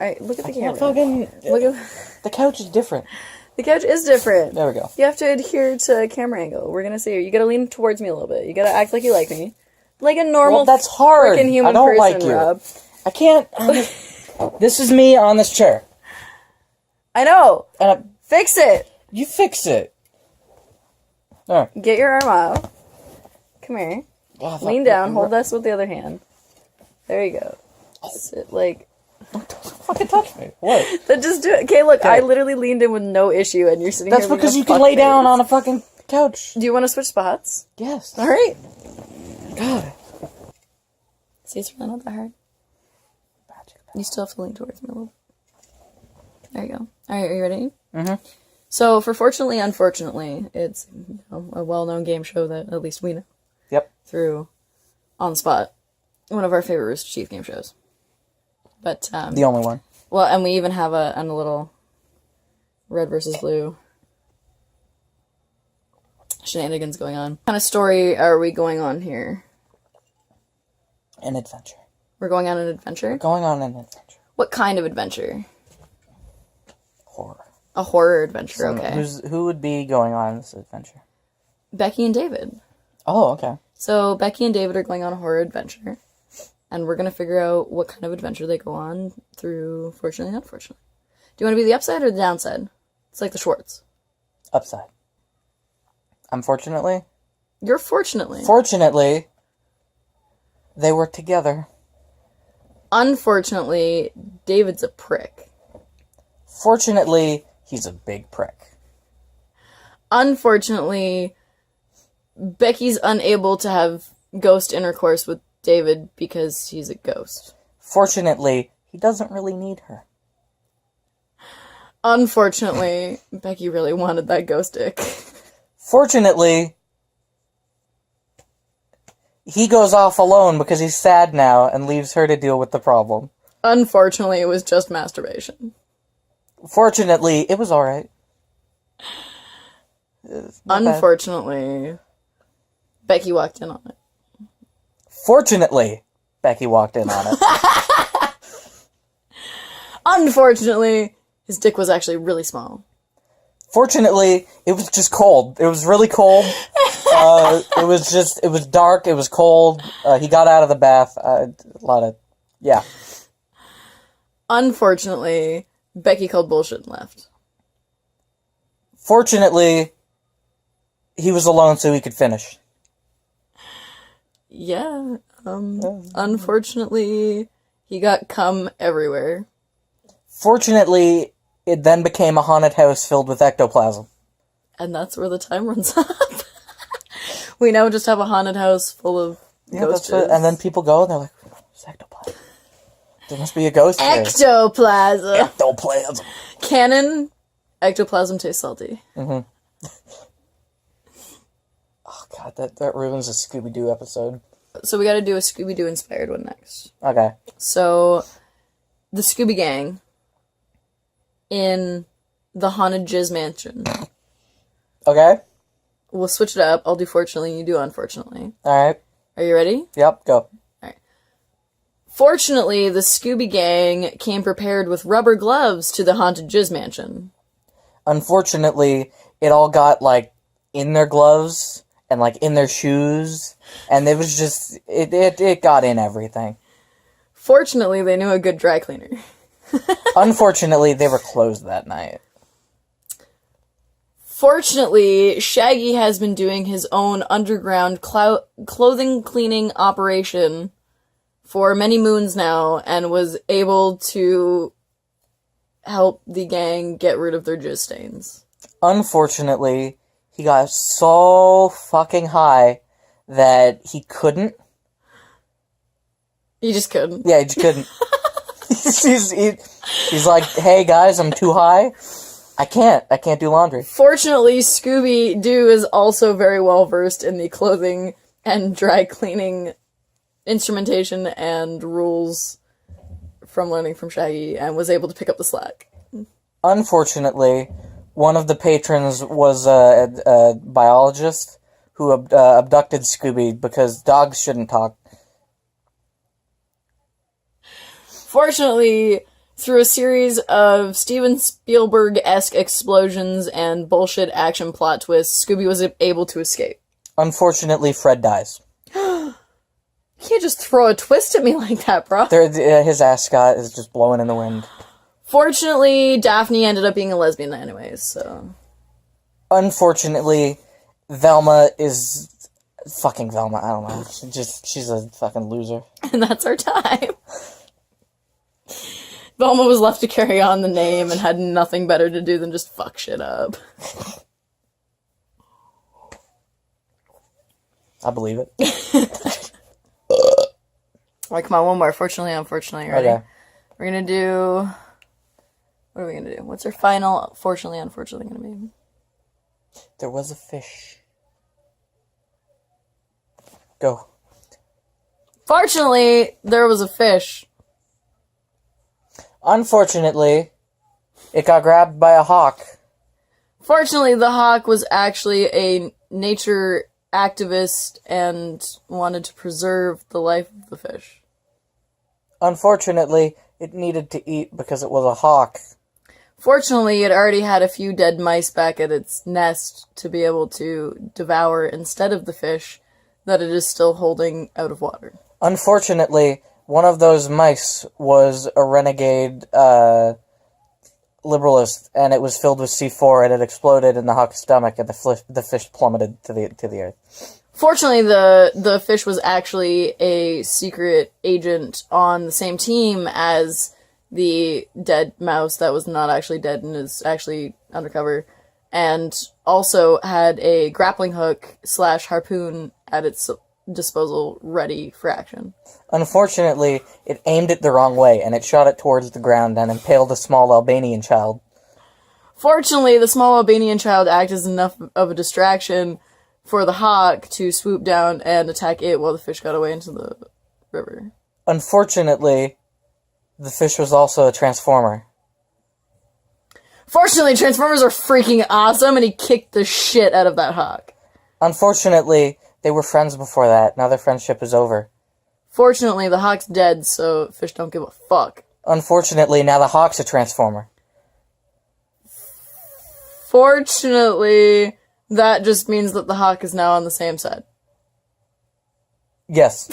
Alright, look at the Can't camera. fucking... Look at... The couch is different. The couch is different. There we go. You have to adhere to camera angle. We're gonna see you. You gotta lean towards me a little bit. You gotta act like you like me. Like a normal that's hard. freaking human I don't person, like you. Rob. I can't... This is me on this chair. I know! Fix it! You fix it. There. Get your arm out. Come here. Oh, Lean down. Hold this with the other hand. There you go. Sit like... Don't fucking touch me. What? Then just do it. Okay, look, I literally leaned in with no issue, and you're sitting That's here because being you a can lay fuckface. down on a fucking couch. Do you want to switch spots? Yes. Alright. God. See, it's really not that hard. You still have to lean towards me a little. There you go. Alright, are you ready? Mm-hmm. So, for Fortunately, Unfortunately, it's a well-known game show that at least we know. Yep. Through On the Spot. One of our favorite Rooster Teeth game shows. But, The only one. well, and we even have a little red versus blue shenanigans going on. What kind of story are we going on here? An adventure. We're going on an adventure? Going on an adventure. What kind of adventure? Horror. A horror adventure, okay. Who would be going on this adventure? Becky and David. Oh, okay. So, Becky and David are going on a horror adventure. And we're going to figure out what kind of adventure they go on through Fortunately and Unfortunately. Do you want to be the upside or the downside? It's like the Schwartz. Upside. Unfortunately. You're fortunately. Fortunately, they were together. Unfortunately, David's a prick. Fortunately, he's a big prick. Unfortunately, Becky's unable to have ghost intercourse with David because he's a ghost. Fortunately, he doesn't really need her. Unfortunately, Becky really wanted that ghost dick. Fortunately, he goes off alone because he's sad now and leaves her to deal with the problem. Unfortunately, it was just masturbation. Fortunately, it was alright. Unfortunately, Becky walked in on it. Fortunately, Becky walked in on it. Unfortunately, his dick was actually really small. Fortunately, it was just cold. It was really cold. It was dark, it was cold. He got out of the bath. Yeah. Unfortunately, Becky called bullshit and left. Fortunately, he was alone so he could finish. Yeah, unfortunately, he got cum everywhere. Fortunately, it then became a haunted house filled with ectoplasm. And that's where the time runs up. We now just have a haunted house full of ghosts. And then people go and they're like, "What's ectoplasm? There must be a ghost here." Ectoplasm! Ectoplasm. Canon, ectoplasm tastes salty. Mm-hmm. Oh god, that ruins a Scooby-Doo episode. So we gotta do a Scooby-Doo inspired one next. Okay. So, the Scooby Gang in the Haunted Jizz Mansion. Okay. We'll switch it up. I'll do Fortunately, you do Unfortunately. Alright. Are you ready? Yep, go. Alright. Fortunately, the Scooby Gang came prepared with rubber gloves to the Haunted Jizz Mansion. Unfortunately, it all got, like, in their gloves and, like, in their shoes, and it was just, it got in everything. Fortunately, they knew a good dry cleaner. Unfortunately, they were closed that night. Fortunately, Shaggy has been doing his own underground clothing cleaning operation for many moons now, and was able to help the gang get rid of their jizz stains. Unfortunately, he got so fucking high that he couldn't. He just couldn't. Yeah, he just couldn't. he's like, "Hey guys, I'm too high. I can't do laundry." Fortunately, Scooby-Doo is also very well versed in the clothing and dry cleaning instrumentation and rules from learning from Shaggy, and was able to pick up the slack. Unfortunately, one of the patrons was a biologist who abducted Scooby because dogs shouldn't talk. Fortunately, Through a series of Steven Spielberg-esque explosions and bullshit action plot twists, Scooby was able to escape. Unfortunately, Fred dies. You can't just throw a twist at me like that, bro. His ascot is just blowing in the wind. Fortunately, Daphne ended up being a lesbian anyways, so... Unfortunately, Velma is... Fucking Velma, I don't know. She's a fucking loser. And that's our time. Velma was left to carry on the name and had nothing better to do than just fuck shit up. I believe it. Alright, come on, one more. Fortunately, unfortunately, ready? Okay. We're gonna do... What are we gonna do? What's our final fortunately, unfortunately gonna be? There was a fish. Go. Fortunately, there was a fish. Unfortunately, it got grabbed by a hawk. Fortunately, the hawk was actually a nature activist and wanted to preserve the life of the fish. Unfortunately, it needed to eat because it was a hawk. Fortunately, it already had a few dead mice back at its nest to be able to devour instead of the fish that it is still holding out of water. Unfortunately, one of those mice was a renegade liberalist, and it was filled with C4, and it exploded in the hawk's stomach, and the fish plummeted to the earth. Fortunately, the fish was actually a secret agent on the same team as the dead mouse that was not actually dead and is actually undercover, and also had a grappling hook / harpoon at its disposal ready for action. Unfortunately, it aimed it the wrong way, and it shot it towards the ground and impaled a small Albanian child. Fortunately, the small Albanian child acted as enough of a distraction for the hawk to swoop down and attack it while the fish got away into the river. Unfortunately, the fish was also a transformer. Fortunately, Transformers are freaking awesome, and he kicked the shit out of that hawk. Unfortunately, they were friends before that. Now their friendship is over. Fortunately, the hawk's dead, so fish don't give a fuck. Unfortunately, now the hawk's a transformer. Fortunately, that just means that the hawk is now on the same side. Yes.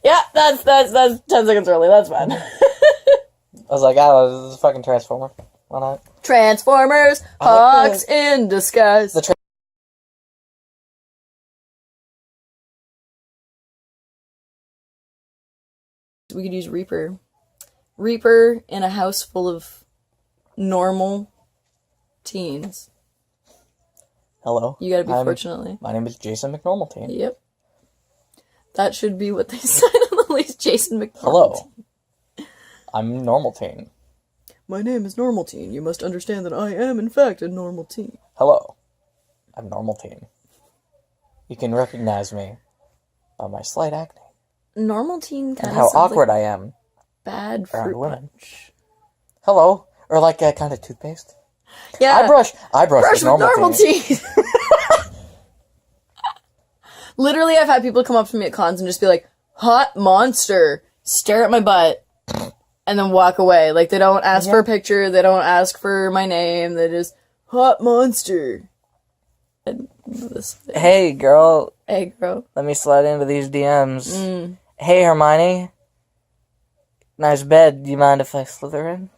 Yeah, that's 10 seconds early, that's fine. I was like, oh, this is a fucking transformer. Why not? Transformers, hawks in disguise. We could use Reaper. Reaper in a house full of normal teens. Hello. You gotta be fortunately. My name is Jason McNormalteen. Yep. That should be what they said on the least. Jason McNormalteen. Hello. I'm Normalteen. My name is Normalteen. You must understand that I am, in fact, a normal teen. Hello. I'm Normalteen. You can recognize me by my slight acne. Normalteen kind of and how awkward I am bad around fruit women. punch. Hello. Or like a kind of toothpaste. Yeah. I brush with normal teeth. Literally, I've had people come up to me at cons and just be like, hot monster, stare at my butt, and then walk away. Like, they don't ask for a picture, they don't ask for my name, they just, hot monster. And Hey, girl. Hey, girl. Let me slide into these DMs. Hey, Hermione. Nice bed. Do you mind if I slither in?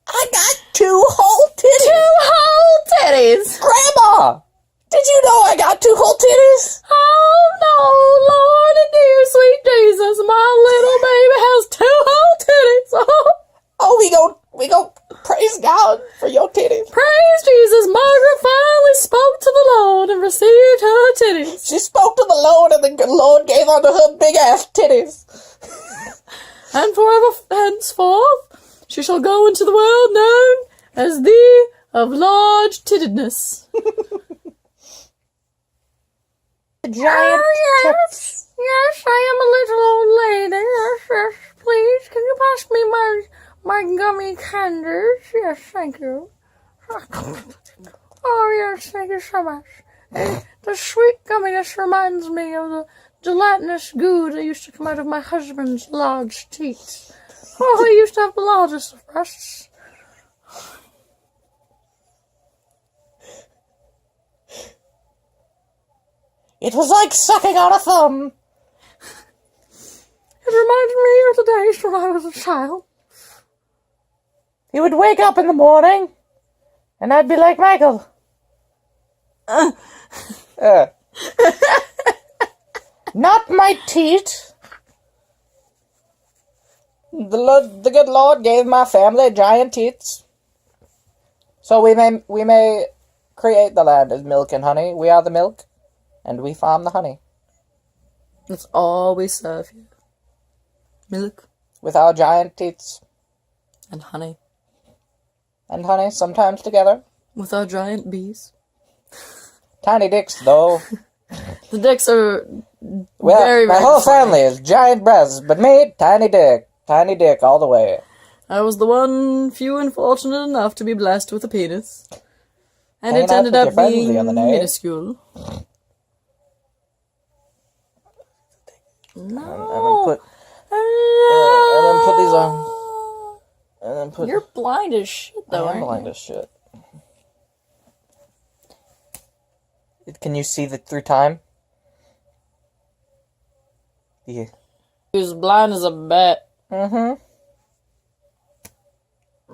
I got 2 whole titties! 2 whole titties! Grandma! Did you know I got 2 whole titties? Oh no, Lord and dear sweet Jesus, my little baby has 2 whole titties! Oh, we go praise God for your titties. Praise Jesus, Margaret finally spoke to the Lord and received her titties. She spoke to the Lord and the good Lord gave unto her big ass titties. And forever henceforth she shall go into the world known as the of large tittedness. Giant yes. Yes, I am a little old lady. Yes, yes, please. Can you pass me my gummy candies? Yes, thank you. Oh, yes, thank you so much. The sweet gumminess reminds me of the gelatinous goo that used to come out of my husband's large teeth. Oh, he used to have the largest of breasts. It was like sucking on a thumb. It reminded me of the days when I was a child. He would wake up in the morning, and I'd be like, Michael. Not my teeth. The good Lord gave my family giant teeth, so we may create the land as milk and honey. We are the milk, and we farm the honey. That's all we serve you. Milk. With our giant teeth. And honey. And honey, sometimes together. With our giant bees. Tiny dicks, though. The dicks are well, very, my very whole funny. family is giant breasts, but me, tiny dick. Tiny dick all the way. I was the one few and fortunate enough to be blessed with a penis. And Hanging it out ended with your up friends being the other day. minuscule. And then No. put these on. And then put. You're blind as shit, though, I am aren't blind you? as shit. Can you see through time? Yeah. He was blind as a bat. Mm-hmm.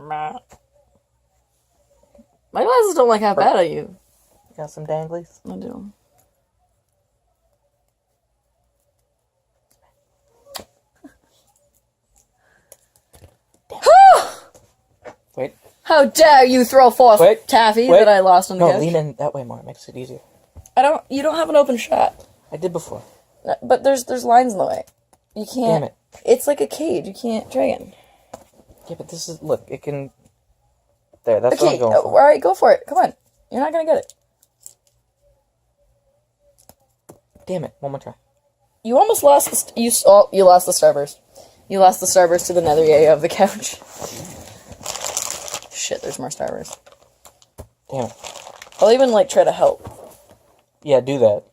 Meh. My glasses don't like how bad are you. Got some danglies? I do. Wait. How dare you throw forth taffy that I lost on the No, couch? lean in that way more. It makes it easier. You don't have an open shot. I did before. But there's lines in the way. You can't. Damn it. It's like a cage. You can't dragon. Yeah, but this is, look, it can, there, that's what Okay, I'm going for. alright, go for it. Come on. You're not gonna get it. Damn it, one more try. You almost lost the, you lost the starburst. You lost the starburst to the nether area of the couch. Shit, there's more starburst. Damn it. I'll even, like, try to help. Yeah, do that.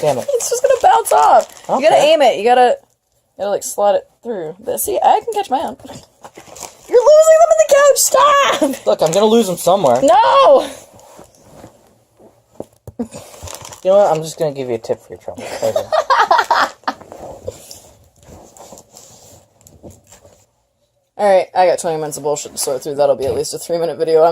Damn it. It's just gonna bounce off. Okay. You gotta aim it. You gotta like, slot it through. But see, I can catch my own. You're losing them in the couch! Stop! Look, I'm gonna lose them somewhere. No! You know what? I'm just gonna give you a tip for your trouble. There you go. Alright, I got 20 minutes of bullshit to sort through. That'll be at least a 3-minute video.